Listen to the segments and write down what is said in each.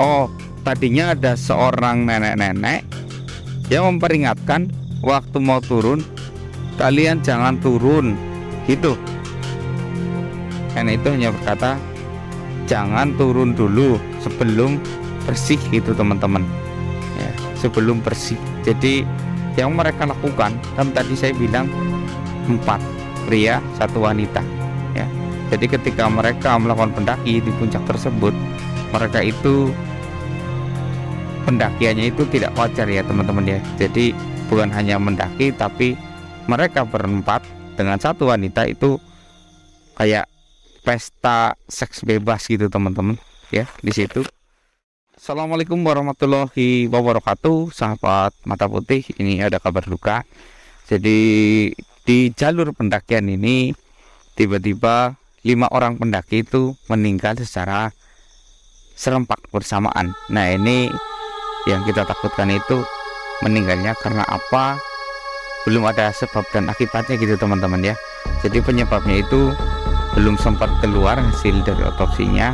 Oh, tadinya ada seorang nenek-nenek yang memperingatkan waktu mau turun, kalian jangan turun gitu. Nenek itu hanya berkata jangan turun dulu sebelum bersih gitu teman-teman ya, sebelum bersih. Jadi yang mereka lakukan kan tadi saya bilang 4 pria 1 wanita ya. Jadi ketika mereka melakukan pendaki di puncak tersebut, mereka itu pendakiannya itu tidak wajar ya teman-teman ya. Jadi bukan hanya mendaki, tapi mereka berempat dengan 1 wanita itu kayak pesta seks bebas gitu teman-teman ya di situ. Assalamualaikum warahmatullahi wabarakatuh, sahabat mata putih. Ini ada kabar duka. Jadi di jalur pendakian ini tiba-tiba 5 orang pendaki itu meninggal secara serempak bersamaan. Nah, ini yang kita takutkan itu meninggalnya karena apa? Belum ada sebab dan akibatnya gitu teman-teman ya. Jadi penyebabnya itu belum sempat keluar hasil dari otopsinya.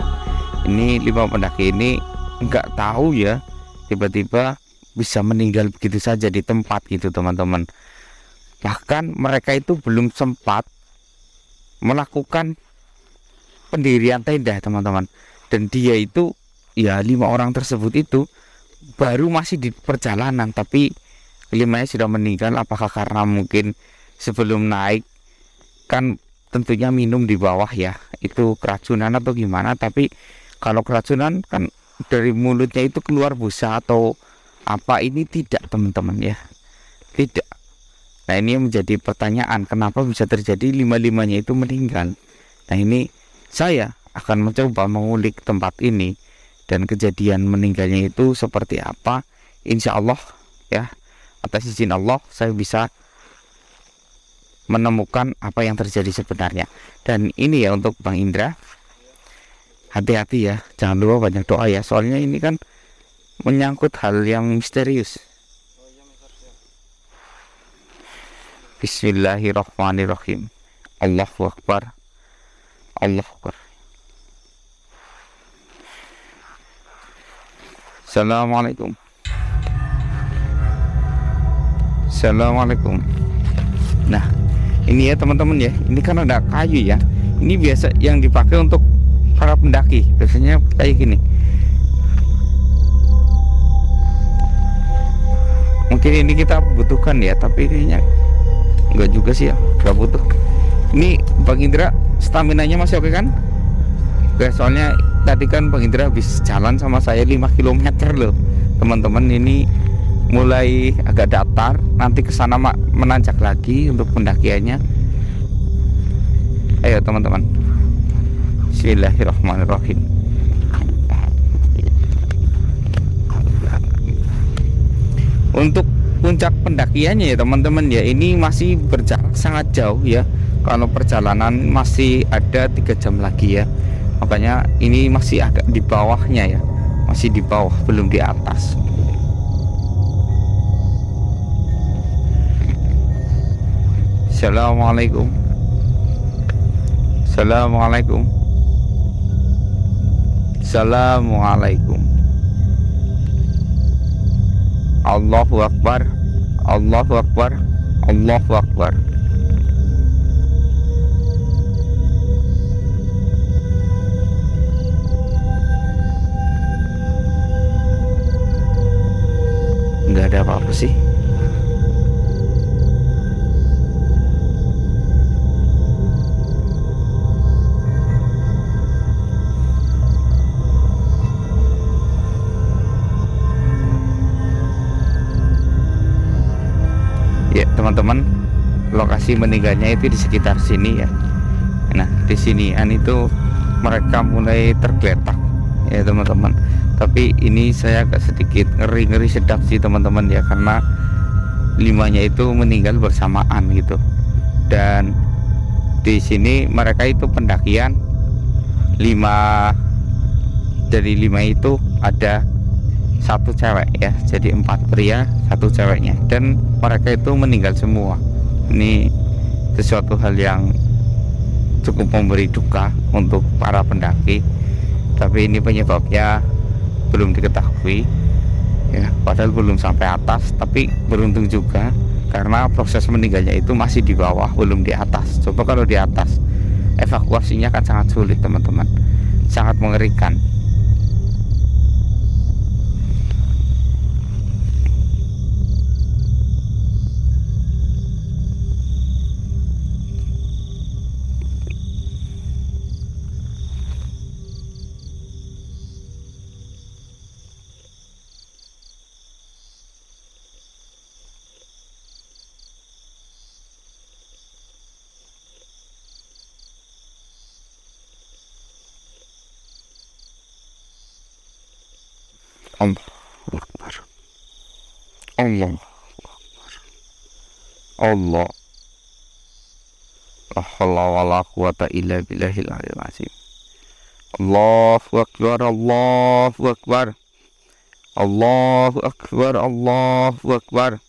Ini 5 pendaki ini nggak tahu ya, tiba-tiba bisa meninggal begitu saja di tempat gitu teman-teman. Bahkan mereka itu belum sempat melakukan pendirian tenda teman-teman. Dan dia itu ya 5 orang tersebut itu baru masih di perjalanan, tapi 5-nya sudah meninggal. Apakah karena mungkin sebelum naik kan tentunya minum di bawah ya, itu keracunan atau gimana? Tapi kalau keracunan kan dari mulutnya itu keluar busa atau apa, ini tidak teman-teman ya, tidak. Nah, ini menjadi pertanyaan, kenapa bisa terjadi 5-5-nya itu meninggal. Nah, ini saya akan mencoba mengulik tempat ini dan kejadian meninggalnya itu seperti apa. Insya Allah ya, atas izin Allah saya bisa menemukan apa yang terjadi sebenarnya. Dan ini ya untuk Bang Indra, hati-hati ya, jangan lupa banyak doa ya, soalnya ini kan menyangkut hal yang misterius. Bismillahirrahmanirrahim. Allahu Akbar. Allahu Akbar. Assalamualaikum. Assalamualaikum. Nah, ini ya teman-teman ya, ini kan ada kayu ya. Ini biasa yang dipakai untuk para pendaki, biasanya kayak gini. Mungkin ini kita butuhkan ya, tapi kayaknya enggak juga sih ya, enggak butuh. Ini Bang Indra, stamina-nya masih oke kan? Oke, soalnya tadi kan Bang Indra habis jalan sama saya 5 km loh teman-teman. Ini mulai agak datar, nanti ke sana menanjak lagi untuk pendakiannya. Ayo teman-teman, bismillahirrahmanirrahim. Untuk puncak pendakiannya ya teman-teman ya, ini masih berjarak sangat jauh ya. Kalau perjalanan masih ada 3 jam lagi ya, makanya ini masih agak di bawahnya ya, masih di bawah, belum di atas. Assalamualaikum. Assalamualaikum. Assalamualaikum. Allahu Akbar. Allahu Akbar. Allahu Akbar. Nggak ada apa-apa sih. Ya teman-teman, lokasi meninggalnya itu di sekitar sini ya. Nah, di sinian itu mereka mulai tergeletak ya teman-teman. Tapi ini saya agak sedikit ngeri sedap sih teman-teman ya, karena 5-nya itu meninggal bersamaan gitu. Dan di sini mereka itu pendakian 5, dari 5 itu ada 1 cewek ya, jadi 4 pria 1 ceweknya, dan mereka itu meninggal semua. Ini sesuatu hal yang cukup memberi duka untuk para pendaki. Tapi ini penyebabnya belum diketahui ya, padahal belum sampai atas, tapi beruntung juga karena proses meninggalnya itu masih di bawah, belum di atas. Coba kalau di atas, evakuasinya kan sangat sulit teman-teman, sangat mengerikan. Allahu Akbar. Allah. Allah. La haula wala quwata illa billahil aliyil azim. Allahu Akbar. Allahu Akbar. Allahu Akbar. Allahu Akbar.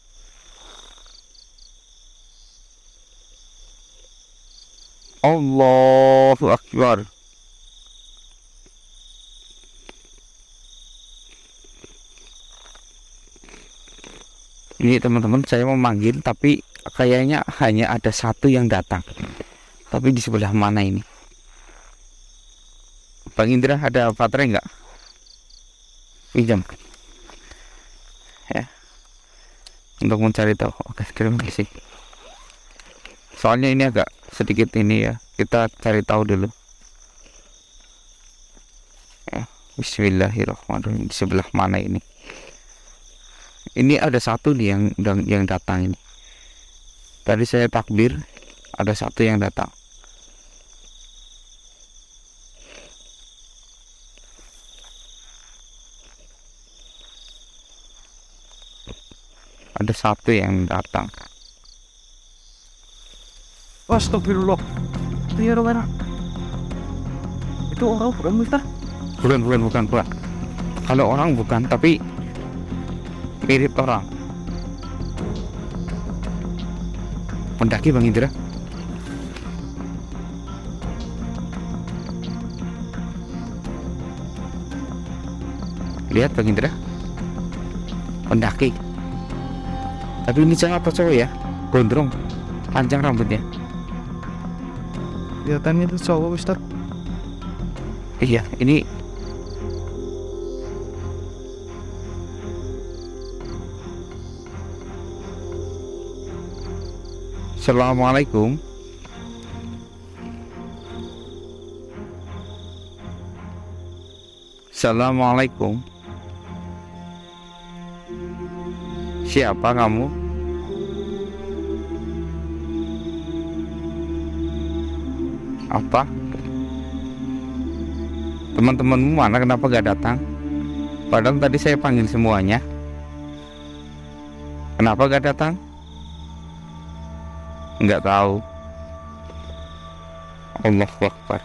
Allahu Akbar. Ini teman-teman, saya mau manggil tapi kayaknya hanya ada satu yang datang. Tapi di sebelah mana ini? Bang Indra, ada baterai nggak? Pinjam ya, untuk mencari tahu. Oke, terima kasih. Soalnya ini agak sedikit ini ya, kita cari tahu dulu ya. Bismillahirrahmanirrahim. Di sebelah mana ini? Ini ada satu nih yang datang ini. Tadi saya takbir, ada satu yang datang. Ada satu yang datang. Astagfirullah. Ya Robbana. Itu orang bukan Miftah? Bukan. Kalau orang bukan, tapi mirip orang. Pendaki Bang Indra. Lihat Bang Indra, pendaki. Tapi ini cewek atau cowok ya? Gondrong, panjang rambutnya. Kelihatannya itu cowok, Ustaz. Iya, ini Assalamualaikum. Assalamualaikum. Siapa kamu? Apa? Teman-temanmu mana, kenapa gak datang? Padahal tadi saya panggil semuanya. Kenapa gak datang? Nggak tahu. Allahu Akbar.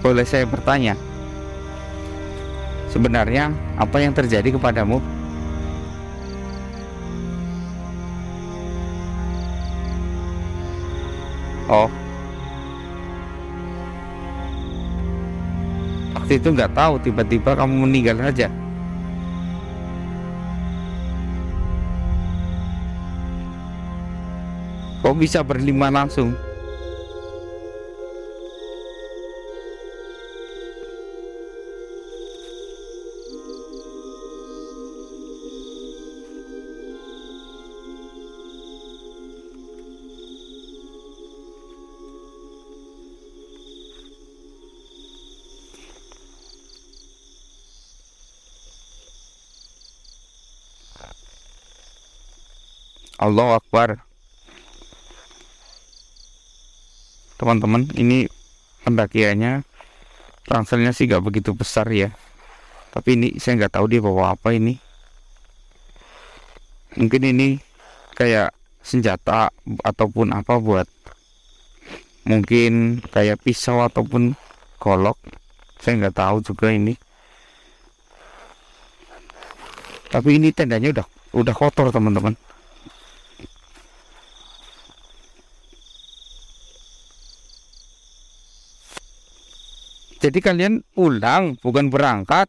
Boleh saya bertanya, sebenarnya apa yang terjadi kepadamu? Oh, waktu itu nggak tahu, tiba-tiba kamu meninggal saja. Kok bisa berlima langsung? Allahu Akbar. Teman-teman, ini pendakiannya, ranselnya sih gak begitu besar ya, tapi ini saya nggak tahu dia bawa apa ini. Mungkin ini kayak senjata ataupun apa, buat mungkin kayak pisau ataupun golok, saya nggak tahu juga ini. Tapi ini tendanya udah kotor teman-teman. Jadi kalian pulang bukan berangkat.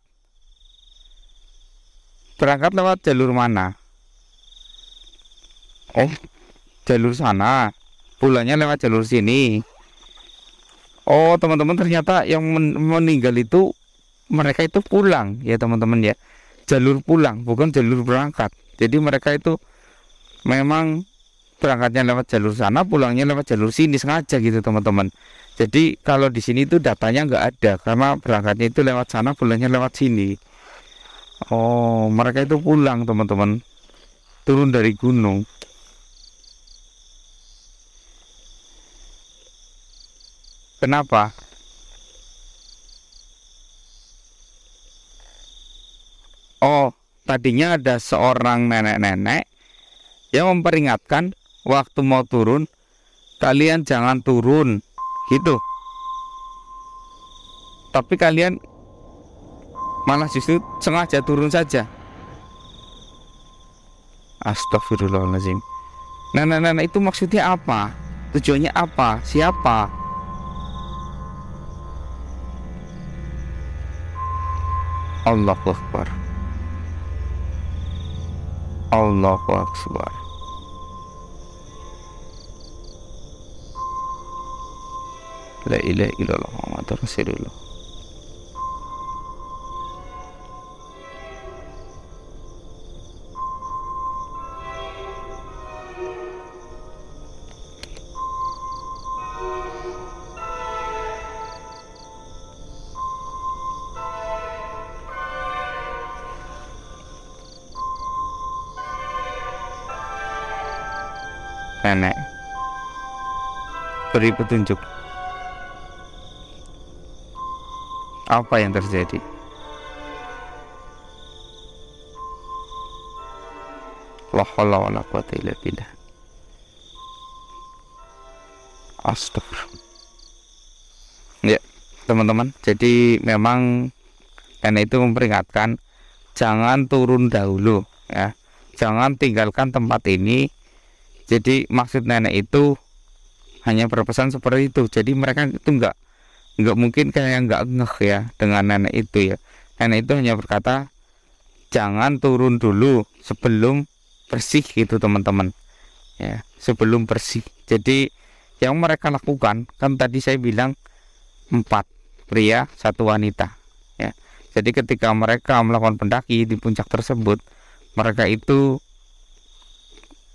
Berangkat lewat jalur mana? Oh, jalur sana. Pulangnya lewat jalur sini. Oh, teman-teman, ternyata yang meninggal itu mereka itu pulang ya teman-teman ya. Jalur pulang bukan jalur berangkat. Jadi mereka itu memang berangkatnya lewat jalur sana, pulangnya lewat jalur sini sengaja gitu teman-teman. Jadi kalau di sini itu datanya nggak ada karena berangkatnya itu lewat sana, pulangnya lewat sini. Oh, mereka itu pulang teman-teman, turun dari gunung. Kenapa? Oh, tadinya ada seorang nenek-nenek yang memperingatkan waktu mau turun, kalian jangan turun gitu. Tapi kalian malah justru sengaja turun saja. Astagfirullahaladzim. Nenek-nenek itu maksudnya apa? Tujuannya apa? Siapa? Allahu Akbar. Allahu Akbar. La ilaha illallah Muhammadur Rasulullah. Nenek beri petunjuk. Apa yang terjadi? La haula wala quwwata illa billah. Astagfirullah. Ya, teman-teman, jadi memang nenek itu memperingatkan jangan turun dahulu ya. Jangan tinggalkan tempat ini. Jadi maksud nenek itu hanya berpesan seperti itu. Jadi mereka itu nggak mungkin kayak nggak ngeh ya dengan nenek itu ya. Nenek itu hanya berkata jangan turun dulu sebelum bersih gitu teman-teman ya, sebelum bersih. Jadi yang mereka lakukan kan tadi saya bilang 4 pria 1 wanita ya. Jadi ketika mereka melakukan pendaki di puncak tersebut, mereka itu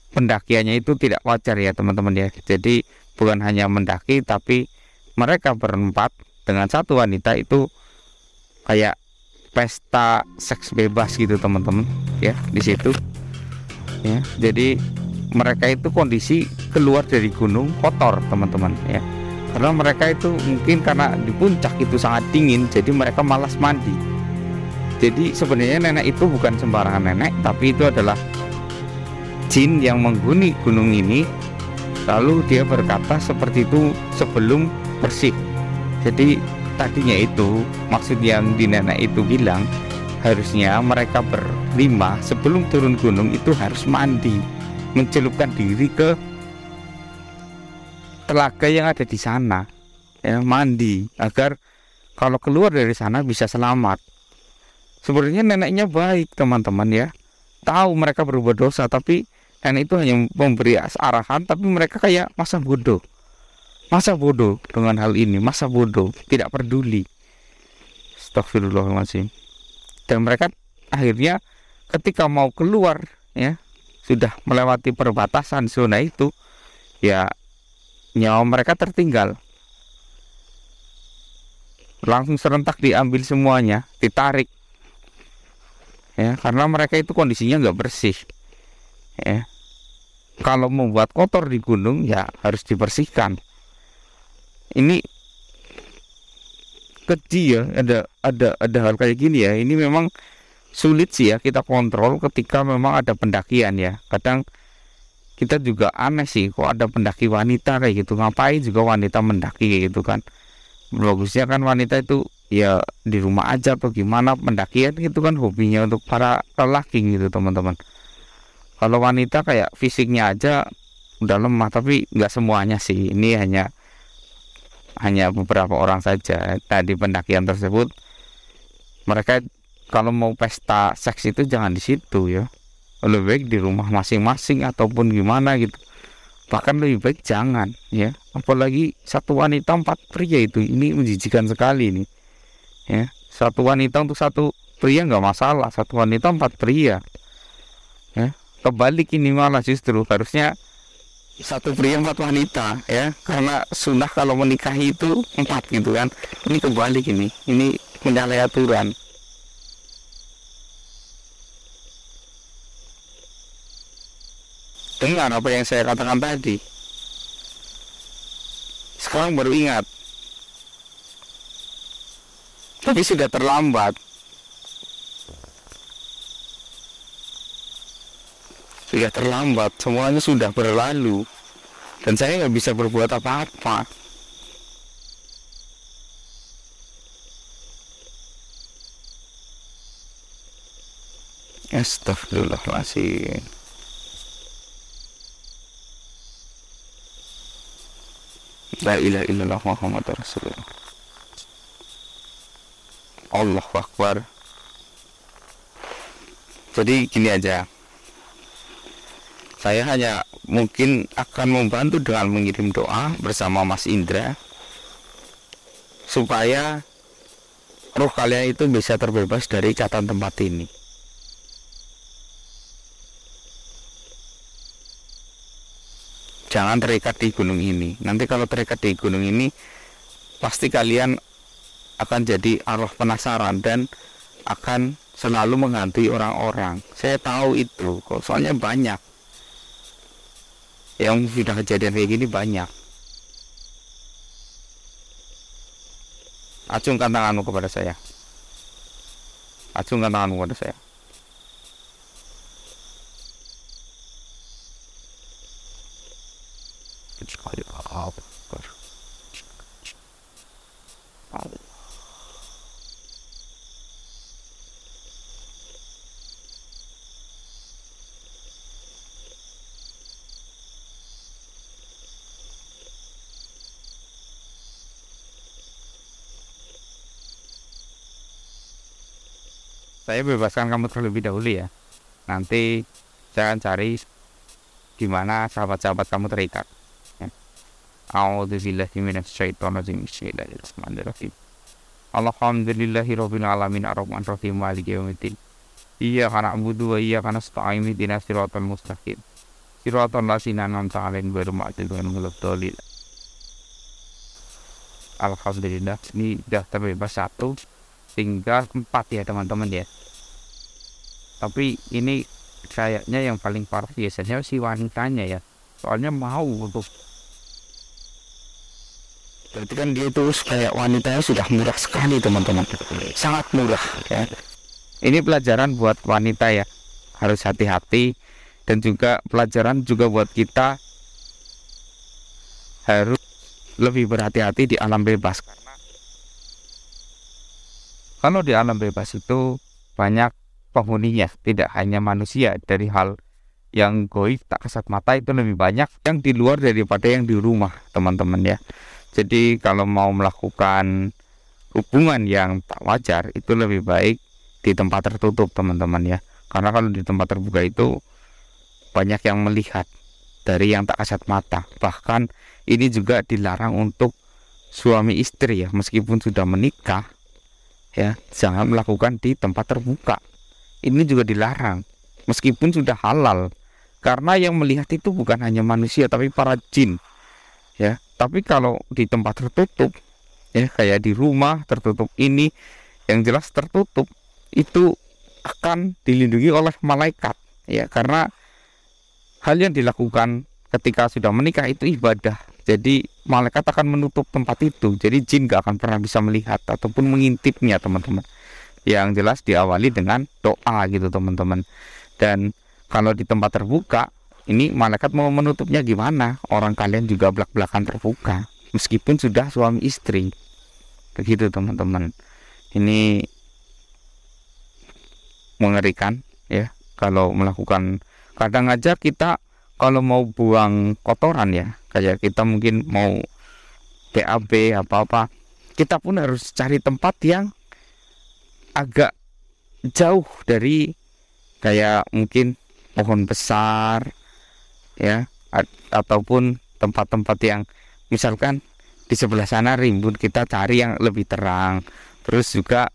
pendakiannya itu tidak wajar ya teman-teman ya. Jadi bukan hanya mendaki, tapi mereka berempat dengan 1 wanita itu kayak pesta seks bebas gitu teman-teman ya di situ ya. Jadi mereka itu kondisi keluar dari gunung kotor teman-teman ya, karena mereka itu mungkin karena di puncak itu sangat dingin, jadi mereka malas mandi. Jadi sebenarnya nenek itu bukan sembarangan nenek, tapi itu adalah jin yang menghuni gunung ini. Lalu dia berkata seperti itu sebelum bersih. Jadi tadinya itu maksud yang di nenek itu bilang harusnya mereka berlima sebelum turun gunung itu harus mandi, mencelupkan diri ke telaga yang ada di sana ya, mandi agar kalau keluar dari sana bisa selamat. Sebenarnya neneknya baik teman-teman ya, tahu mereka berbuat dosa, tapi nenek itu hanya memberi arahan, tapi mereka kayak masa bodoh dengan hal ini, masa bodoh, tidak peduli. Astagfirullahaladzim. Dan mereka akhirnya ketika mau keluar ya, sudah melewati perbatasan zona itu ya, nyawa mereka tertinggal, langsung serentak diambil semuanya, ditarik ya, karena mereka itu kondisinya nggak bersih ya. Kalau membuat kotor di gunung ya harus dibersihkan. Ini keji ya, ada hal kayak gini ya. Ini memang sulit sih ya kita kontrol ketika memang ada pendakian ya. Kadang kita juga aneh sih kok ada pendaki wanita kayak gitu, ngapain juga wanita mendaki kayak gitu kan. Bagusnya kan wanita itu ya di rumah aja atau gimana, pendakian gitu kan hobinya untuk para lelaki gitu teman-teman. Kalau wanita kayak fisiknya aja udah lemah, tapi nggak semuanya sih, ini hanya hanya beberapa orang saja. Nah, di pendakian tersebut mereka kalau mau pesta seks itu jangan di situ ya, lebih baik di rumah masing-masing ataupun gimana gitu. Bahkan lebih baik jangan ya, apalagi satu wanita 4 pria itu, ini menjijikan sekali nih ya. Satu wanita untuk satu pria nggak masalah, satu wanita 4 pria ya. Kebalik ini malah justru harusnya satu pria 4 wanita ya, karena sunnah kalau menikahi itu 4 gitu kan. Ini kebalik, ini menyalahi aturan. Dengar apa yang saya katakan tadi. Sekarang baru ingat, tapi sudah terlambat. Sudah terlambat, semuanya sudah berlalu, dan saya nggak bisa berbuat apa-apa. Astagfirullahaladzim. La ilaha illallah Muhammadur Rasulullah. Allahu Akbar. Jadi gini aja, saya hanya mungkin akan membantu dengan mengirim doa bersama Mas Indra supaya roh kalian itu bisa terbebas dari ikatan tempat ini. Jangan terikat di gunung ini. Nanti kalau terikat di gunung ini, pasti kalian akan jadi arwah penasaran dan akan selalu menghantui orang-orang. Saya tahu itu, kok soalnya banyak yang sudah kejadian kayak gini, banyak. Acungkan tanganmu kepada saya. Acungkan tanganmu kepada saya. Saya bebaskan kamu terlebih dahulu ya. Nanti saya akan cari gimana sahabat-sahabat kamu terikat. A'udzubillahi minasyaitonirrajim. Bismillahirrahmanirrahim. Alhamdulillahirabbil alamin arrahmanir rahim maliki yaumiddin. Iyyaka na'budu wa iyyaka nasta'in ihdinas siratal mustaqim. Siratal ladzina an'amta 'alaihim ghairil maghdubi 'alaihim waladdallin. Alhamdulillah, ini sudah terbebas 1, tinggal 4 ya teman-teman ya. Tapi ini kayaknya yang paling parah biasanya si wanitanya ya, soalnya mau untuk, berarti kan dia itu kayak wanitanya sudah murah sekali teman-teman, sangat murah ya. Ini pelajaran buat wanita ya, harus hati-hati, dan juga pelajaran juga buat kita harus lebih berhati-hati di alam bebas, karena kalau di alam bebas itu banyak penghuninya, tidak hanya manusia. Dari hal yang goib tak kasat mata itu lebih banyak yang di luar daripada yang di rumah teman-teman ya. Jadi kalau mau melakukan hubungan yang tak wajar itu lebih baik di tempat tertutup teman-teman ya, karena kalau di tempat terbuka itu banyak yang melihat dari yang tak kasat mata. Bahkan ini juga dilarang untuk suami istri ya, meskipun sudah menikah ya, jangan melakukan di tempat terbuka. Ini juga dilarang meskipun sudah halal, karena yang melihat itu bukan hanya manusia tapi para jin ya. Tapi kalau di tempat tertutup ya, kayak di rumah tertutup ini, yang jelas tertutup itu akan dilindungi oleh malaikat ya, karena hal yang dilakukan ketika sudah menikah itu ibadah. Jadi malaikat akan menutup tempat itu, jadi jin gak akan pernah bisa melihat ataupun mengintipnya teman-teman. Yang jelas diawali dengan doa gitu teman-teman. Dan kalau di tempat terbuka ini malaikat mau menutupnya gimana? Orang kalian juga belak-belakan terbuka meskipun sudah suami istri, begitu teman-teman. Ini mengerikan ya kalau melakukan. Kadang aja kita kalau mau buang kotoran ya, kayak kita mungkin mau BAB apa-apa, kita pun harus cari tempat yang agak jauh dari kayak mungkin pohon besar ya, ataupun tempat-tempat yang misalkan di sebelah sana rimbun, kita cari yang lebih terang. Terus juga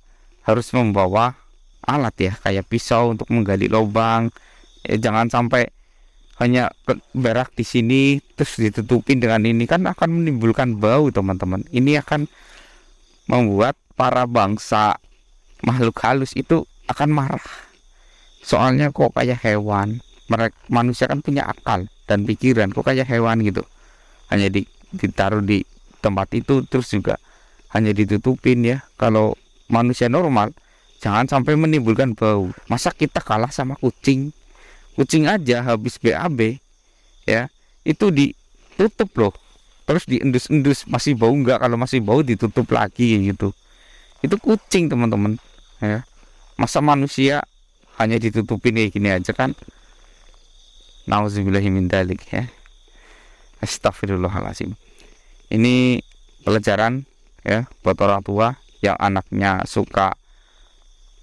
harus membawa alat ya, kayak pisau untuk menggali lubang ya, jangan sampai hanya berak di sini terus ditutupin dengan ini, kan akan menimbulkan bau teman-teman. Ini akan membuat para bangsa makhluk halus itu akan marah. Soalnya kok kayak hewan, mereka manusia kan punya akal dan pikiran, kok kayak hewan gitu, hanya ditaruh di tempat itu terus juga hanya ditutupin ya. Kalau manusia normal jangan sampai menimbulkan bau. Masa kita kalah sama kucing? Kucing aja habis BAB ya itu ditutup loh, terus diendus-endus, masih bau enggak? Kalau masih bau ditutup lagi gitu. Itu kucing teman-teman ya. Masa manusia hanya ditutupin kayak gini aja kan? Nauzubillahi min dzalik ya. Astagfirullahaladzim. Ini pelajaran ya buat orang tua yang anaknya suka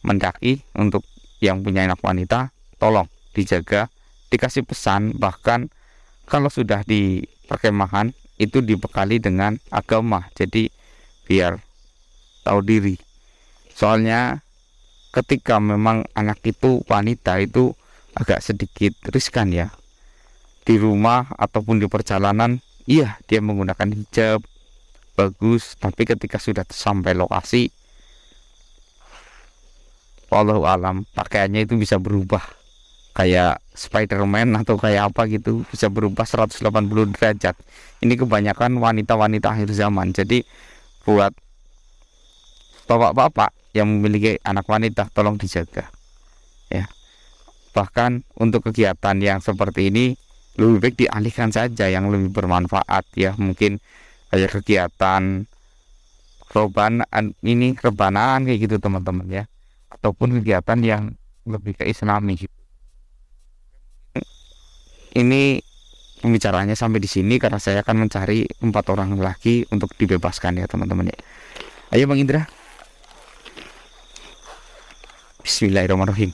mendaki. Untuk yang punya anak wanita, tolong dijaga, dikasih pesan. Bahkan kalau sudah di perkemahan itu dibekali dengan agama, jadi biar tahu diri. Soalnya ketika memang anak itu wanita itu agak sedikit riskan ya, di rumah ataupun di perjalanan. Iya, dia menggunakan hijab bagus, tapi ketika sudah sampai lokasi, wallahu alam, pakaiannya itu bisa berubah kayak Spiderman atau kayak apa gitu, bisa berubah 180 derajat. Ini kebanyakan wanita-wanita akhir zaman. Jadi buat bapak-bapak yang memiliki anak wanita, tolong dijaga ya. Bahkan untuk kegiatan yang seperti ini lebih baik dialihkan saja yang lebih bermanfaat ya. Mungkin kayak kegiatan rebanan kayak gitu teman-teman ya, ataupun kegiatan yang lebih ke islami gitu. Ini pembicaranya sampai di sini karena saya akan mencari 4 orang lagi untuk dibebaskan ya teman-teman ya. Ayo Bang Indra. Bismillahirrahmanirrahim.